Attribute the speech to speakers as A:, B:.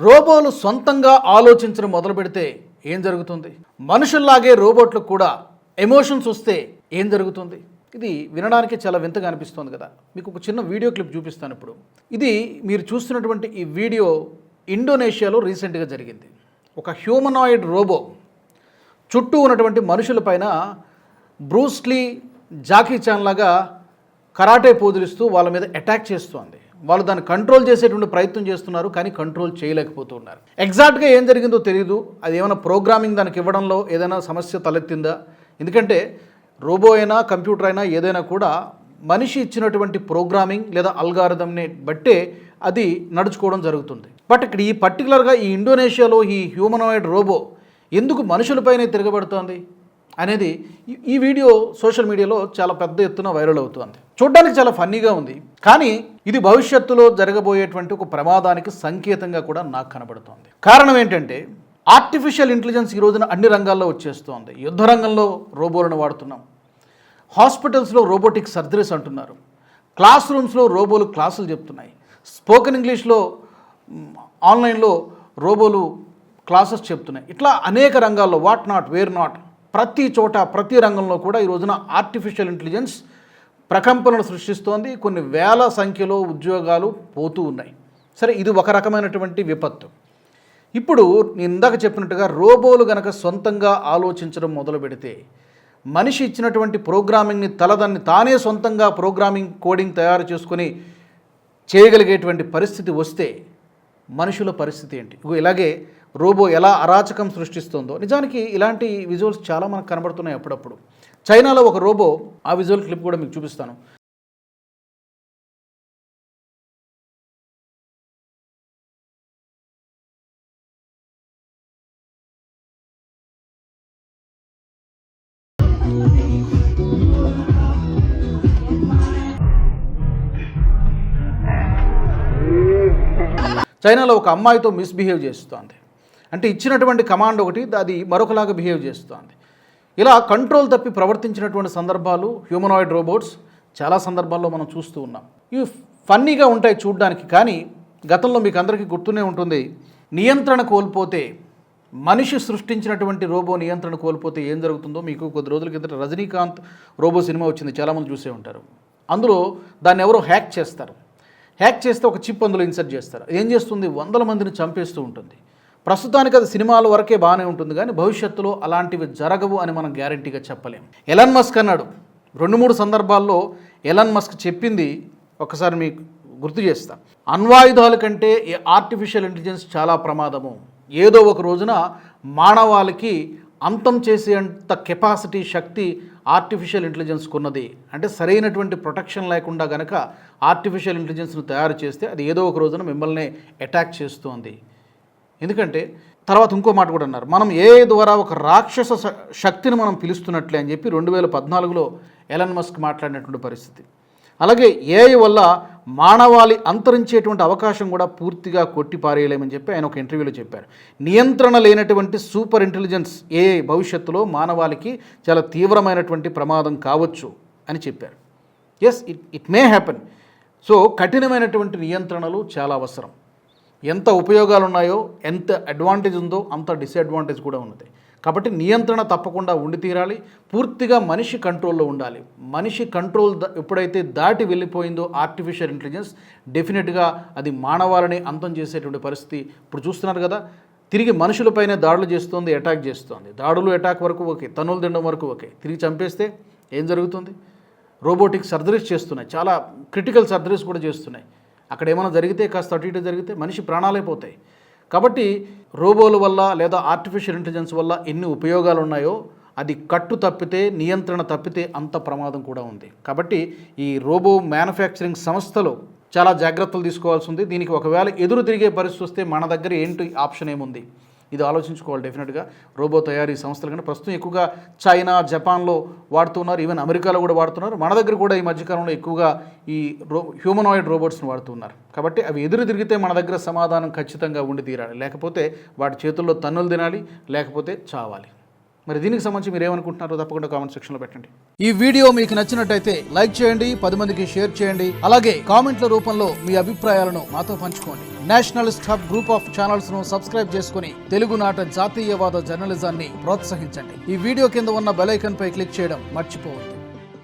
A: రోబోలు సొంతంగా ఆలోచించడం మొదలు పెడితే ఏం జరుగుతుంది? మనుషుల్లాగే రోబోట్లకు కూడా ఎమోషన్స్ వస్తే ఏం జరుగుతుంది? ఇది వినడానికి చాలా వింతగా అనిపిస్తుంది కదా. మీకు ఒక చిన్న వీడియో క్లిప్ చూపిస్తాను ఇప్పుడు. ఇది మీరు చూస్తున్నటువంటి ఈ వీడియో ఇండోనేషియాలో రీసెంట్గా జరిగింది. ఒక హ్యూమనాయిడ్ రోబో చుట్టూ ఉన్నటువంటి మనుషులపైన బ్రూస్లీ, జాకీ చాన్ లాగా కరాటే పోజులిస్తూ వాళ్ళ మీద అటాక్ చేస్తోంది. వాళ్ళు దాన్ని కంట్రోల్ చేసేటువంటి ప్రయత్నం చేస్తున్నారు, కానీ కంట్రోల్ చేయలేకపోతున్నారు. ఎగ్జాక్ట్గా ఏం జరిగిందో తెలియదు. అది ఏమైనా ప్రోగ్రామింగ్ దానికి ఇవ్వడంలో ఏదైనా సమస్య తలెత్తిందా? ఎందుకంటే రోబో అయినా కంప్యూటర్ అయినా ఏదైనా కూడా మనిషి ఇచ్చినటువంటి ప్రోగ్రామింగ్ లేదా అల్గారిథంని బట్టే అది నడుచుకోవడం జరుగుతుంది. బట్ ఇక్కడ ఈ పర్టికులర్గా ఈ ఇండోనేషియాలో ఈ హ్యూమనాయిడ్ రోబో ఎందుకు మనుషులపైనే తిరగబడుతోంది అనేది ఈ వీడియో సోషల్ మీడియాలో చాలా పెద్ద ఎత్తున వైరల్ అవుతుంది. చూడ్డానికి చాలా ఫన్నీగా ఉంది, కానీ ఇది భవిష్యత్తులో జరగబోయేటువంటి ఒక ప్రమాదానికి సంకేతంగా కూడా నాకు కనబడుతోంది. కారణం ఏంటంటే ఆర్టిఫిషియల్ ఇంటెలిజెన్స్ ఈ రోజున అన్ని రంగాల్లో వచ్చేస్తోంది. యుద్ధ రంగంలో రోబోలను వాడుతున్నాం, హాస్పిటల్స్లో రోబోటిక్ సర్జరీస్ అంటున్నారు, క్లాస్ రూమ్స్లో రోబోలు క్లాసులు చెప్తున్నాయి, స్పోకెన్ ఇంగ్లీష్లో ఆన్లైన్లో రోబోలు క్లాసెస్ చెప్తున్నాయి. ఇట్లా అనేక రంగాల్లో వాట్ నాట్ వేర్ నాట్ ప్రతి చోట ప్రతి రంగంలో కూడా ఈ రోజున ఆర్టిఫిషియల్ ఇంటెలిజెన్స్ ప్రకంపనలు సృష్టిస్తోంది. కొన్ని వేల సంఖ్యలో ఉద్యోగాలు పోతూ ఉన్నాయి. సరే, ఇది ఒక రకమైనటువంటి విపత్తు. ఇప్పుడు నేను ఇందాక చెప్పినట్టుగా రోబోలు గనక సొంతంగా ఆలోచించడం మొదలు పెడితే, మనిషి ఇచ్చినటువంటి ప్రోగ్రామింగ్ని తలదాన్ని తానే సొంతంగా ప్రోగ్రామింగ్ కోడింగ్ తయారు చేసుకొని చేయగలిగేటువంటి పరిస్థితి వస్తే మనుషుల పరిస్థితి ఏంటి? ఇలాగే రోబో ఎలా అరాచకం సృష్టిస్తుందో. నిజానికి ఇలాంటి విజువల్స్ చాలా మనకు కనబడుతున్నాయి అప్పుడప్పుడు. చైనాలో ఒక రోబో, ఆ విజువల్ క్లిప్ కూడా మీకు చూపిస్తాను. చైనాలో ఒక అమ్మాయితో మిస్బిహేవ్ చేస్తోంది. అంటే ఇచ్చినటువంటి కమాండ్ ఒకటి, అది మరొకలాగా బిహేవ్ చేస్తోంది. ఇలా కంట్రోల్ తప్పి ప్రవర్తించినటువంటి సందర్భాలు హ్యూమనాయిడ్ రోబోట్స్ చాలా సందర్భాల్లో మనం చూస్తూ ఉన్నాం. ఇవి ఫన్నీగా ఉంటాయి చూడడానికి, కానీ గతంలో మీకు అందరికీ గుర్తునే ఉంటుంది, నియంత్రణ కోల్పోతే, మనిషి సృష్టించినటువంటి రోబో నియంత్రణ కోల్పోతే ఏం జరుగుతుందో మీకు కొద్ది రోజుల కిందట రజనీకాంత్ రోబో సినిమా వచ్చింది, చాలామంది చూసే ఉంటారు. అందులో దాన్ని ఎవరో హ్యాక్ చేస్తారు. హ్యాక్ చేస్తే ఒక చిప్ అందులో ఇన్సర్ట్ చేస్తారు. ఏం చేస్తుంది? వందల మందిని చంపేస్తూ ఉంటుంది. ప్రస్తుతానికి అది సినిమాల వరకే బాగానే ఉంటుంది, కానీ భవిష్యత్తులో అలాంటివి జరగవు అని మనం గ్యారంటీగా చెప్పలేం. ఎలాన్ మస్క్ అన్నాడు 2-3 సందర్భాల్లో. ఎలాన్ మస్క్ చెప్పింది ఒకసారి మీకు గుర్తు చేస్తా. అణ్వాయుధాల కంటే ఆర్టిఫిషియల్ ఇంటెలిజెన్స్ చాలా ప్రమాదము. ఏదో ఒక రోజున మానవాళికి అంతం చేసేంత కెపాసిటీ, శక్తి ఆర్టిఫిషియల్ ఇంటెలిజెన్స్కి ఉన్నది. అంటే సరైనటువంటి ప్రొటెక్షన్ లేకుండా గనక ఆర్టిఫిషియల్ ఇంటెలిజెన్స్ను తయారు చేస్తే అది ఏదో ఒక రోజున మిమ్మల్ని అటాక్ చేస్తోంది. ఎందుకంటే తర్వాత ఇంకో మాట కూడా అన్నారు, మనం ఏఐ ద్వారా ఒక రాక్షస శక్తిని మనం పిలుస్తున్నట్లే అని చెప్పి 2014లో ఎలాన్ మస్క్ మాట్లాడినటువంటి పరిస్థితి. అలాగే ఏఐ వల్ల మానవాళి అంతరించేటువంటి అవకాశం కూడా పూర్తిగా కొట్టి పారేయలేమని చెప్పి ఆయన ఒక ఇంటర్వ్యూలో చెప్పారు. నియంత్రణ లేనటువంటి సూపర్ ఇంటెలిజెన్స్ ఏఐ భవిష్యత్తులో మానవాళికి చాలా తీవ్రమైనటువంటి ప్రమాదం కావచ్చు అని చెప్పారు. Yes, it may happen. So కఠినమైనటువంటి నియంత్రణలు చాలా అవసరం. ఎంత ఉపయోగాలు ఉన్నాయో, ఎంత అడ్వాంటేజ్ ఉందో అంత డిసడ్వాంటేజ్ కూడా ఉన్నది. కాబట్టి నియంత్రణ తప్పకుండా ఉండి తీరాలి. పూర్తిగా మనిషి కంట్రోల్లో ఉండాలి. మనిషి కంట్రోల్ ఎప్పుడైతే దాటి వెళ్ళిపోయిందో ఆర్టిఫిషియల్ ఇంటెలిజెన్స్, డెఫినెట్గా అది మానవాళిని అంతం చేసేటువంటి పరిస్థితి ఇప్పుడు చూస్తున్నారు కదా. తిరిగి మనుషులపైనే దాడులు చేస్తుంది, అటాక్ చేస్తుంది. దాడులు అటాక్ వరకు ఓకే, తన్నులు తినడం వరకు ఓకే, తిరిగి చంపేస్తే ఏం జరుగుతుంది? రోబోటిక్ సర్జరీస్ చేస్తున్నాయి, చాలా క్రిటికల్ సర్జరీస్ కూడా చేస్తున్నాయి. అక్కడ ఏమైనా జరిగితే, కాస్త అటు ఇటు జరిగితే మనిషి ప్రాణాలే పోతాయి. కాబట్టి రోబోల వల్ల లేదా ఆర్టిఫిషియల్ ఇంటెలిజెన్స్ వల్ల ఎన్ని ఉపయోగాలు ఉన్నాయో, అది కట్టు తప్పితే, నియంత్రణ తప్పితే అంత ప్రమాదం కూడా ఉంది. కాబట్టి ఈ రోబో మ్యానుఫ్యాక్చరింగ్ సంస్థలు చాలా జాగ్రత్తలు తీసుకోవాల్సి ఉంది. దీనికి ఒకవేళ ఎదురు తిరిగే పరిస్థితి వస్తే మన దగ్గర ఏంటి ఆప్షన్ ఏముంది, ఇది ఆలోచించుకోవాలి డెఫినెట్గా. రోబో తయారీ సంస్థలు కానీ ప్రస్తుతం ఎక్కువగా చైనా, జపాన్లో వాడుతున్నారు, ఈవెన్ అమెరికాలో కూడా వాడుతున్నారు. మన దగ్గర కూడా ఈ మధ్యకాలంలో ఎక్కువగా ఈ హ్యూమనాయిడ్ రోబోట్స్ని వాడుతున్నారు. కాబట్టి అవి ఎదురు తిరిగితే మన దగ్గర సమాధానం ఖచ్చితంగా ఉండి తీరాలి, లేకపోతే వాటి చేతుల్లో తన్నులు తినాలి, లేకపోతే చావాలి. మరి దీనికి సంబంధించి మీరు ఏమనుకుంటున్నారో తప్పకుండా కామెంట్ సెక్షన్లో పెట్టండి. ఈ వీడియో మీకు నచ్చినట్టయితే లైక్ చేయండి, 10 మందికి షేర్ చేయండి. అలాగే కామెంట్ల రూపంలో మీ అభిప్రాయాలను మాతో పంచుకోండి. Nationalist hub group of channels ను సబ్స్క్రైబ్ చేసుకుని తెలుగునాట జాతీయవాద జర్నలిజాన్ని ప్రోత్సహించండి. ఈ వీడియో కింద ఉన్న బెల్ ఐకాన్ పై క్లిక్ చేయడం మర్చిపోవద్దు.